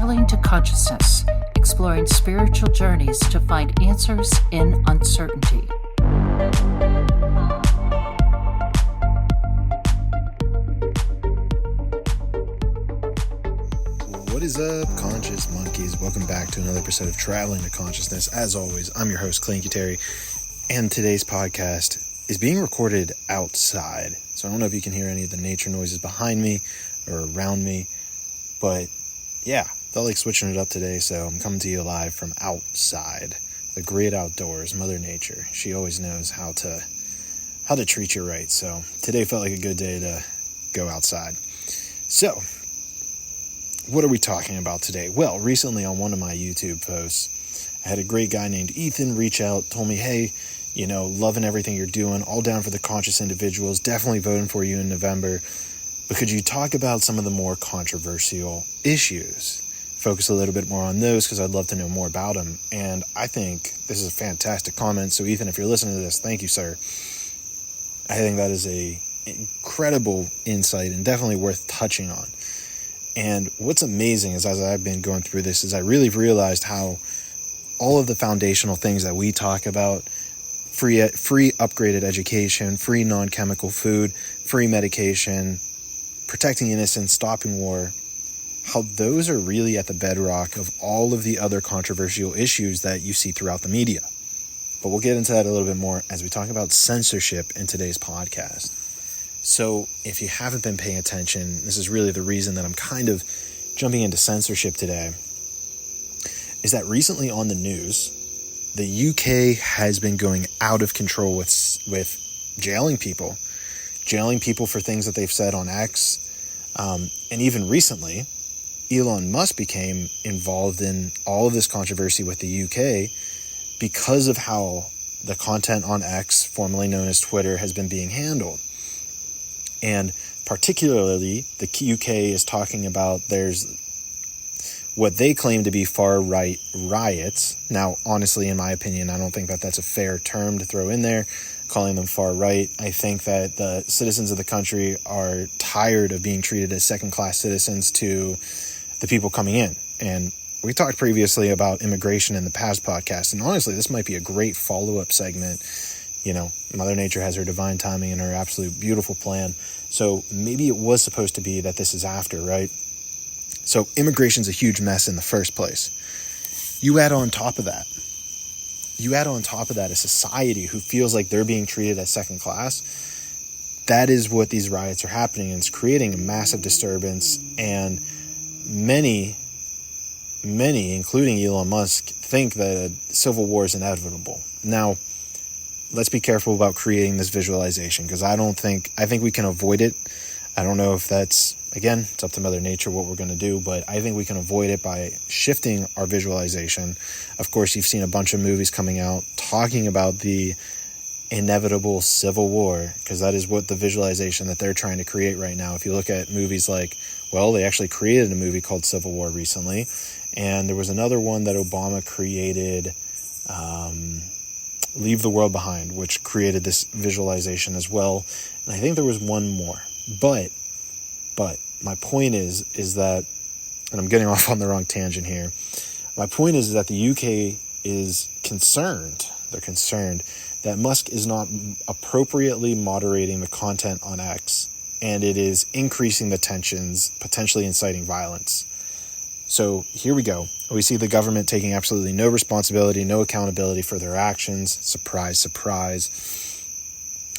Traveling to Consciousness, exploring spiritual journeys to find answers in uncertainty. What is up, conscious monkeys? Welcome back to another episode of Traveling to Consciousness. As always, I'm your host, Clayton, Cuteri, and today's podcast is being recorded outside. So I don't know if you can hear any of the nature noises behind me or around me, but yeah, felt like switching it up today, so I'm coming to you live from outside. The great outdoors, Mother Nature. She always knows how to treat you right, so today felt like a good day to go outside. So, what are we talking about today? Well, recently on one of my YouTube posts, I had a great guy named Ethan reach out, told me, hey, loving everything you're doing, all down for the conscious individuals, definitely voting for you in November, but could you talk about some of the more controversial issues? Focus a little bit more on those because I'd love to know more about them. And I think this is a fantastic comment. So Ethan, if you're listening to this, thank you, sir. I think that is a incredible insight and definitely worth touching on. And what's amazing is, as I've been going through this, is I really realized how all of the foundational things that we talk about, free upgraded education, free non-chemical food, free medication, protecting innocence, stopping war, how those are really at the bedrock of all of the other controversial issues that you see throughout the media. But we'll get into that a little bit more as we talk about censorship in today's podcast. So if you haven't been paying attention, this is really the reason that I'm kind of jumping into censorship today, is that recently on the news, the UK has been going out of control with jailing people for things that they've said on X. And even recently, Elon Musk became involved in all of this controversy with the UK because of how the content on X, formerly known as Twitter, has been being handled. And particularly, the UK is talking about there's what they claim to be far-right riots. Now, honestly, in my opinion, I don't think that that's a fair term to throw in there, calling them far-right. I think that the citizens of the country are tired of being treated as second-class citizens to the people coming in. And we talked previously about immigration in the past podcast, and honestly, this might be a great follow-up segment. Mother Nature has her divine timing and her absolute beautiful plan. So maybe it was supposed to be that this is after, right? So immigration's a huge mess in the first place. You add on top of that a society who feels like they're being treated as second class. That is what these riots are happening, and it's creating a massive disturbance. And many, including Elon Musk, think that a civil war is inevitable. Now, let's be careful about creating this visualization, because I think we can avoid it. I don't know if that's, again, it's up to Mother Nature what we're going to do, but I think we can avoid it by shifting our visualization. Of course, you've seen a bunch of movies coming out talking about the inevitable civil war, because that is what the visualization that they're trying to create right now. If you look at movies like, they actually created a movie called Civil War recently, and there was another one that Obama created, Leave the World Behind, which created this visualization as well. And I think there was one more. But my point is that, and I'm getting off on the wrong tangent here. My point is that the UK is concerned. They're concerned that Musk is not appropriately moderating the content on X, and it is increasing the tensions, potentially inciting violence. So here we go. We see the government taking absolutely no responsibility, no accountability for their actions. Surprise, surprise.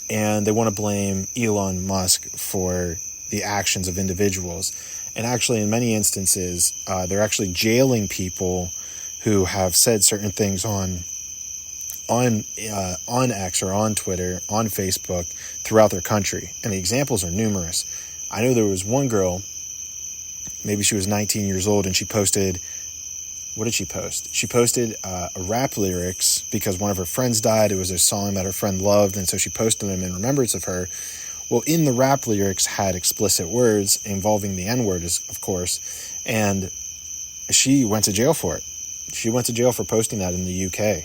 And they want to blame Elon Musk for the actions of individuals. And actually, in many instances, they're actually jailing people who have said certain things on X or on Twitter, on Facebook, throughout their country. And the examples are numerous. I know there was one girl, maybe she was 19 years old, and she posted, what did she post? She posted rap lyrics because one of her friends died. It was a song that her friend loved, and so she posted them in remembrance of her. Well, in the rap lyrics had explicit words involving the N-word, of course, and she went to jail for it. She went to jail for posting that in the UK.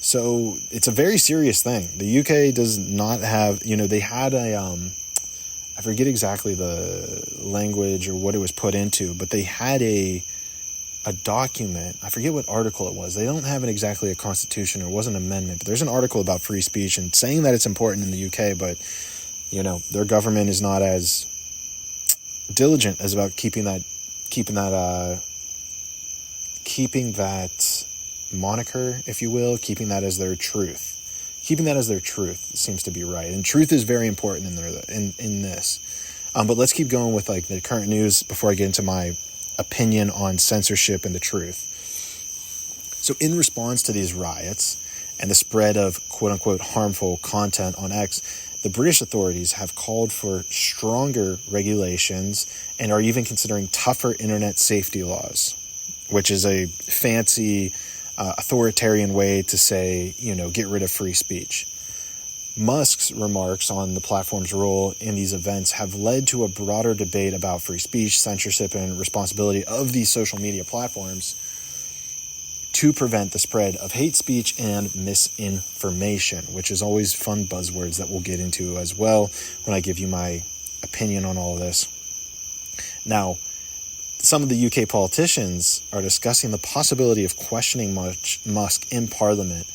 So it's a very serious thing. The UK does not have, they had I forget exactly the language or what it was put into, but they had a a document. I forget what article it was. They don't have exactly a constitution, or it wasn't an amendment, but there's an article about free speech and saying that it's important in the UK, but their government is not as diligent as about keeping that moniker, if you will, keeping that as their truth. Keeping that as their truth seems to be right, and truth is very important in this. But let's keep going with the current news before I get into my opinion on censorship and the truth. So in response to these riots and the spread of quote-unquote harmful content on X, the British authorities have called for stronger regulations and are even considering tougher internet safety laws, which is a fancy authoritarian way to say, get rid of free speech. Musk's remarks on the platform's role in these events have led to a broader debate about free speech, censorship, and responsibility of these social media platforms to prevent the spread of hate speech and misinformation, which is always fun buzzwords that we'll get into as well when I give you my opinion on all of this. Now, some of the UK politicians are discussing the possibility of questioning Musk in Parliament.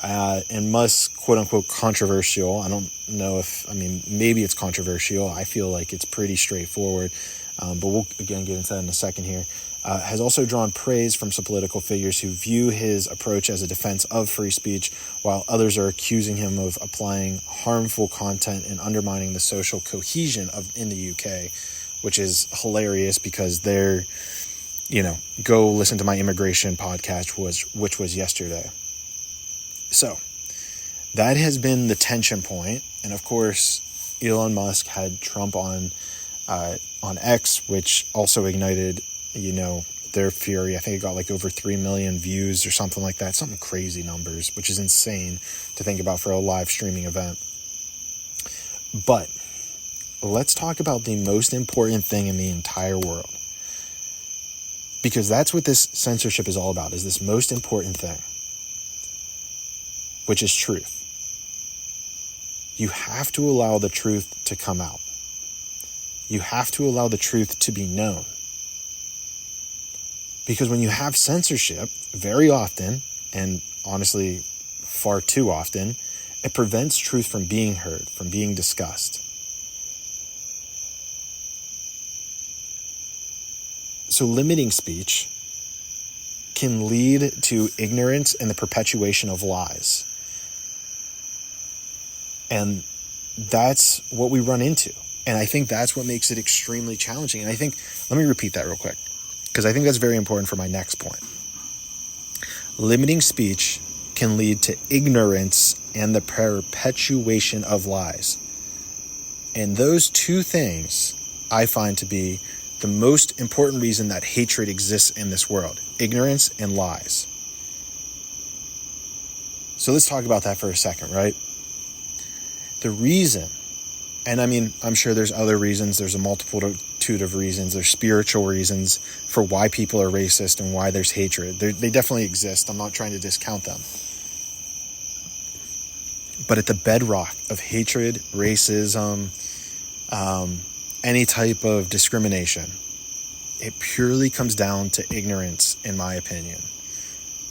And Musk, quote-unquote, controversial. I don't know maybe it's controversial. I feel like it's pretty straightforward. But we'll, again, get into that in a second here. Has also drawn praise from some political figures who view his approach as a defense of free speech, while others are accusing him of applying harmful content and undermining the social cohesion in the UK, which is hilarious because they're, go listen to my immigration podcast, which was yesterday. So that has been the tension point. And of course, Elon Musk had Trump on X, which also ignited, their fury. I think it got over 3 million views or something like that. Something crazy numbers, which is insane to think about for a live streaming event. But let's talk about the most important thing in the entire world. Because that's what this censorship is all about, is this most important thing, which is truth. You have to allow the truth to come out. You have to allow the truth to be known. Because when you have censorship, very often, and honestly far too often, it prevents truth from being heard, from being discussed. So limiting speech can lead to ignorance and the perpetuation of lies. And that's what we run into. And I think that's what makes it extremely challenging. And I think, let me repeat that real quick, because I think that's very important for my next point. Limiting speech can lead to ignorance and the perpetuation of lies. And those two things I find to be the most important reason that hatred exists in this world: ignorance and lies. So let's talk about that for a second, right? The reason, and I'm sure there's other reasons, there's a multitude of reasons, there's spiritual reasons for why people are racist and why there's hatred. They definitely exist. I'm not trying to discount them. But at the bedrock of hatred, racism, any type of discrimination, it purely comes down to ignorance, in my opinion.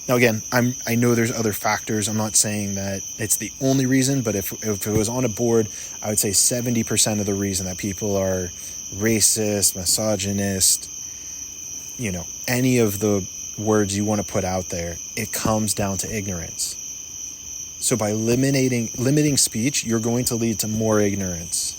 Now, again, I know there's other factors. I'm not saying that it's the only reason, but if it was on a board, I would say 70% of the reason that people are racist, misogynist, any of the words you want to put out there, it comes down to ignorance. So by limiting speech, you're going to lead to more ignorance.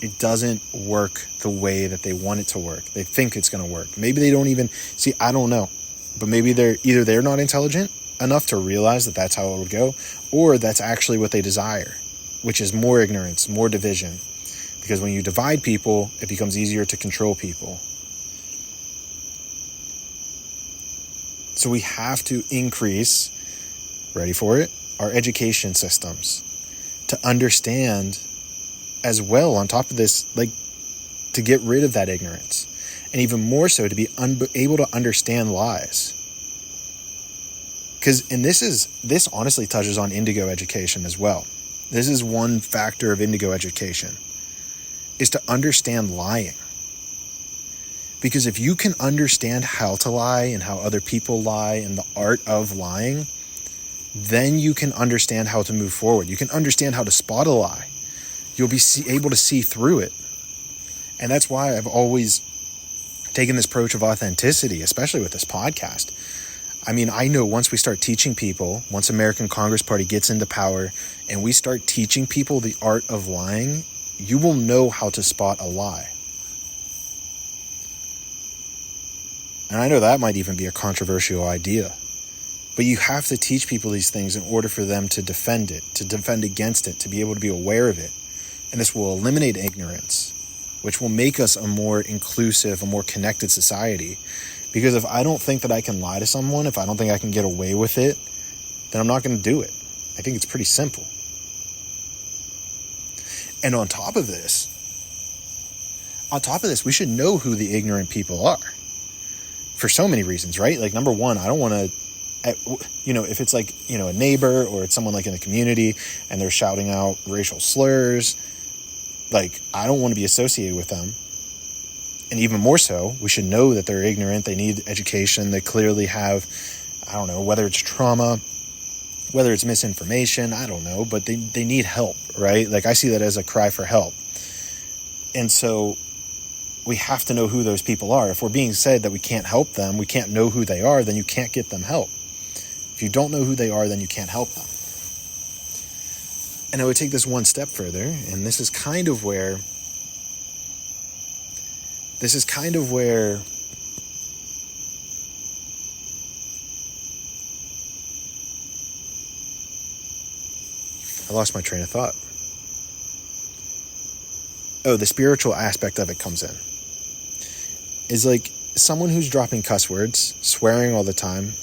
It doesn't work the way that they want it to work. They think it's going to work. Maybe they don't even see. I don't know. But maybe they're not intelligent enough to realize that that's how it would go, or that's actually what they desire, which is more ignorance, more division. Because when you divide people, it becomes easier to control people. So we have to increase, ready for it, our education systems to understand as well, on top of this, to get rid of that ignorance. And even more so, to be able to understand lies. And this honestly touches on indigo education as well. This is one factor of indigo education, is to understand lying. Because if you can understand how to lie and how other people lie and the art of lying, then you can understand how to move forward. You can understand how to spot a lie. You'll be able to see through it. And that's why I've always taken this approach of authenticity, especially with this podcast. I mean, I know once we start teaching people, once American Congress Party gets into power and we start teaching people the art of lying, you will know how to spot a lie. And I know that might even be a controversial idea. But you have to teach people these things in order for them to defend it, to defend against it, to be able to be aware of it. And this will eliminate ignorance, which will make us a more inclusive, a more connected society. Because if I don't think that I can lie to someone, if I don't think I can get away with it, then I'm not going to do it. I think it's pretty simple. And on top of this, we should know who the ignorant people are. For so many reasons, right? Like, number one, I don't want to, if it's like, a neighbor or it's someone like in the community and they're shouting out racial slurs, like, I don't want to be associated with them. And even more so, we should know that they're ignorant. They need education. They clearly have, I don't know, whether it's trauma, whether it's misinformation, I don't know, but they need help, right? Like, I see that as a cry for help. And so we have to know who those people are. If we're being said that we can't help them, we can't know who they are, then you can't get them help. If you don't know who they are, then you can't help them. And I would take this one step further, and this is kind of where I lost my train of thought. Oh, the spiritual aspect of it comes in. Is like someone who's dropping cuss words, swearing all the time,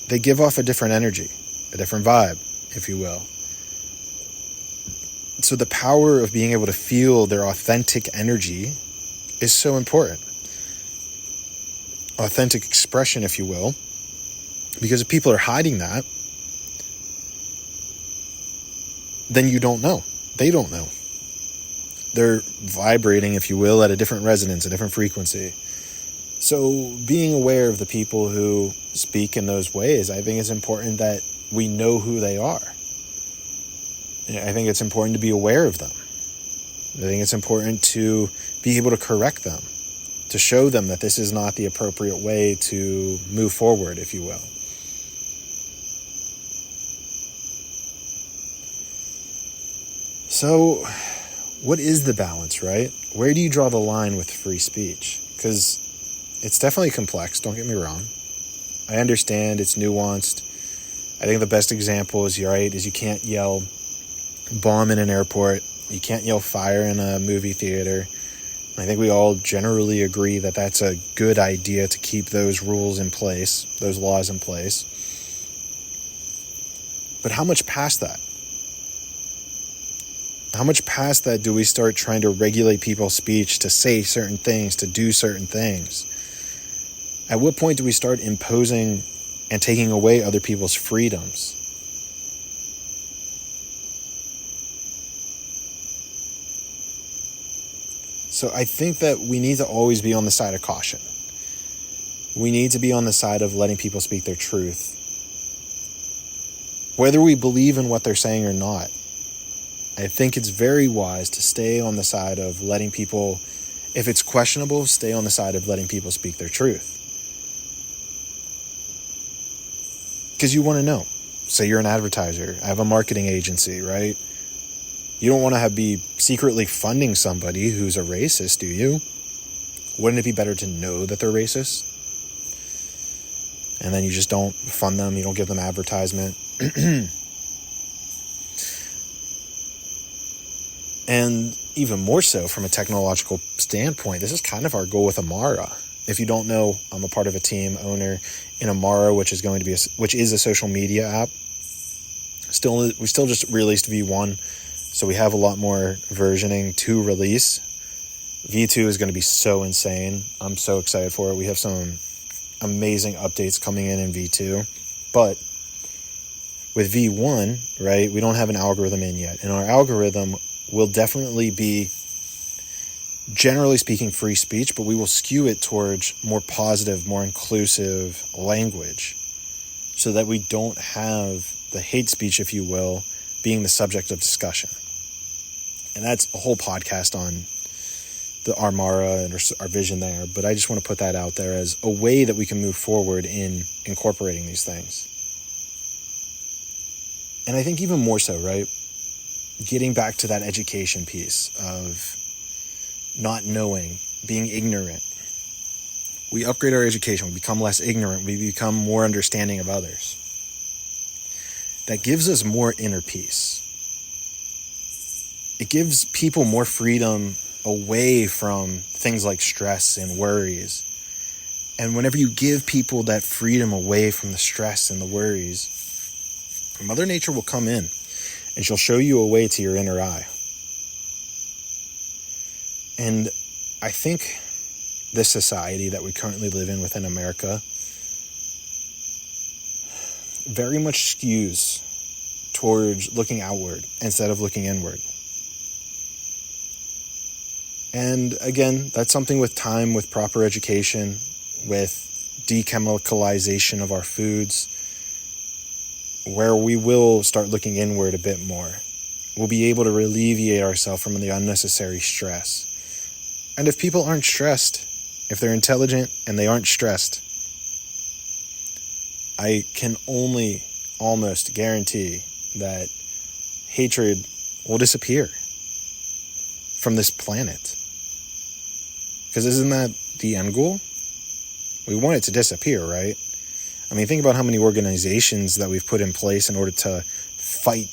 they give off a different energy, a different vibe, if you will. So the power of being able to feel their authentic energy is so important. Authentic expression, if you will. Because if people are hiding that, then you don't know. They don't know. They're vibrating, if you will, at a different resonance, a different frequency. So being aware of the people who speak in those ways, I think it's important that we know who they are. I think it's important to be aware of them. I think it's important to be able to correct them, to show them that this is not the appropriate way to move forward, if you will. So, what is the balance, right? Where do you draw the line with free speech? Because it's definitely complex, don't get me wrong. I understand it's nuanced. I think the best example is you can't yell bomb in an airport. You can't yell fire in a movie theater. I think we all generally agree that that's a good idea to keep those rules in place, those laws in place. But how much past that? How much past that do we start trying to regulate people's speech, to say certain things, to do certain things? At what point do we start imposing and taking away other people's freedoms? So I think that we need to always be on the side of caution. We need to be on the side of letting people speak their truth. Whether we believe in what they're saying or not, I think it's very wise to stay on the side of letting people, if it's questionable, stay on the side of letting people speak their truth. Because you want to know. Say you're an advertiser, I have a marketing agency, right? You don't want to be secretly funding somebody who's a racist, do you? Wouldn't it be better to know that they're racist? And then you just don't fund them, you don't give them advertisement. And even more so from a technological standpoint, this is kind of our goal with Amara. If you don't know, I'm a part of a team owner in Amara, which is a social media app. We still just released V1, so we have a lot more versioning to release. V2 is going to be so insane. I'm so excited for it. We have some amazing updates coming in V2. But with V1, right, we don't have an algorithm in yet. And our algorithm will definitely be generally speaking, free speech, but we will skew it towards more positive, more inclusive language so that we don't have the hate speech, if you will, being the subject of discussion. And that's a whole podcast on the Armara and our vision there, but I just want to put that out there as a way that we can move forward in incorporating these things. And I think even more so, right? Getting back to that education piece of not knowing, being ignorant. We upgrade our education, we become less ignorant, we become more understanding of others. That gives us more inner peace. It gives people more freedom away from things like stress and worries. And whenever you give people that freedom away from the stress and the worries, Mother Nature will come in and she'll show you a way to your inner eye. And I think this society that we currently live in within America very much skews towards looking outward instead of looking inward. And again, that's something with time, with proper education, with dechemicalization of our foods, where we will start looking inward a bit more. We'll be able to alleviate ourselves from the unnecessary stress. And if people aren't stressed, if they're intelligent and they aren't stressed, I can only almost guarantee that hatred will disappear from this planet. Because isn't that the end goal? We want it to disappear, right? I mean, think about how many organizations that we've put in place in order to fight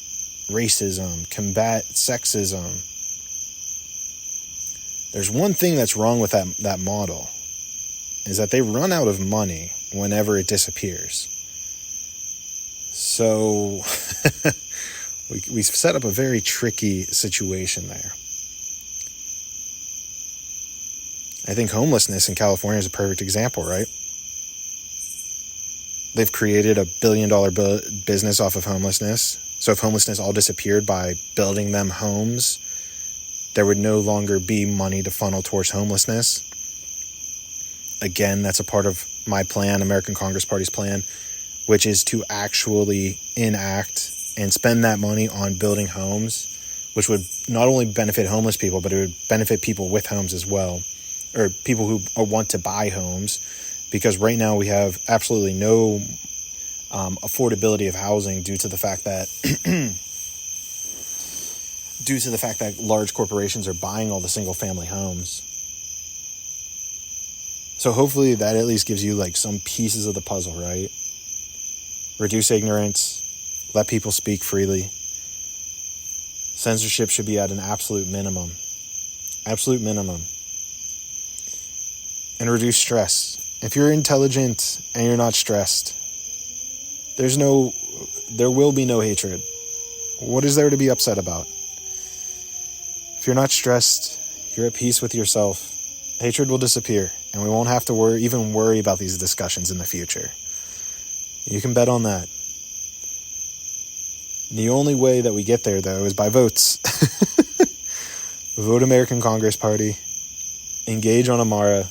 racism, combat sexism. There's one thing that's wrong with that model, is that they run out of money whenever it disappears. So we've set up a very tricky situation there. I think homelessness in California is a perfect example, right? They've created $1 billion business off of homelessness. So if homelessness all disappeared by building them homes, there would no longer be money to funnel towards homelessness. Again, that's a part of my plan, American Congress Party's plan, which is to actually enact and spend that money on building homes, which would not only benefit homeless people, but it would benefit people with homes as well, or people who want to buy homes, because right now we have absolutely no affordability of housing due to the fact that large corporations are buying all the single family homes. So hopefully that at least gives you like some pieces of the puzzle, right? Reduce ignorance, let people speak freely. Censorship should be at an absolute minimum. Absolute minimum. And reduce stress. If you're intelligent and you're not stressed, there will be no hatred. What is there to be upset about? If you're not stressed, you're at peace with yourself, hatred will disappear, and we won't have to worry about these discussions in the future. You can bet on that. The only way that we get there, though, is by votes. Vote American Congress Party. Engage on Amara.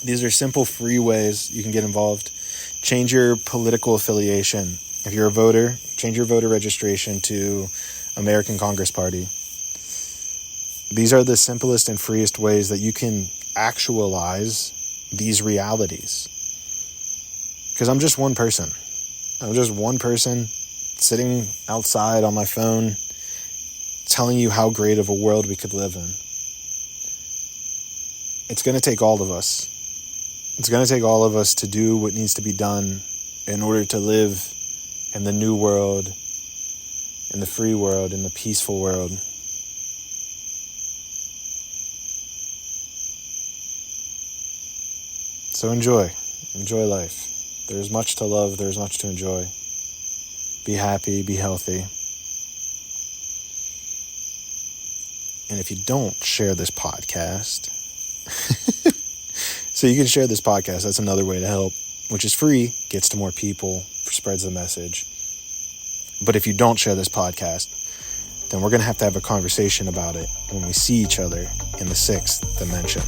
These are simple, free ways you can get involved. Change your political affiliation. If you're a voter, change your voter registration to American Congress Party. These are the simplest and freest ways that you can actualize these realities. Because I'm just one person. I'm just one person sitting outside on my phone telling you how great of a world we could live in. It's going to take all of us. It's going to take all of us to do what needs to be done in order to live in the new world, in the free world, in the peaceful world. So enjoy life. There's much to love, there's much to enjoy. Be happy, be healthy. And if you don't share this podcast, so you can share this podcast, that's another way to help, which is free, gets to more people, spreads the message. But if you don't share this podcast, then we're going to have a conversation about it when we see each other in the sixth dimension.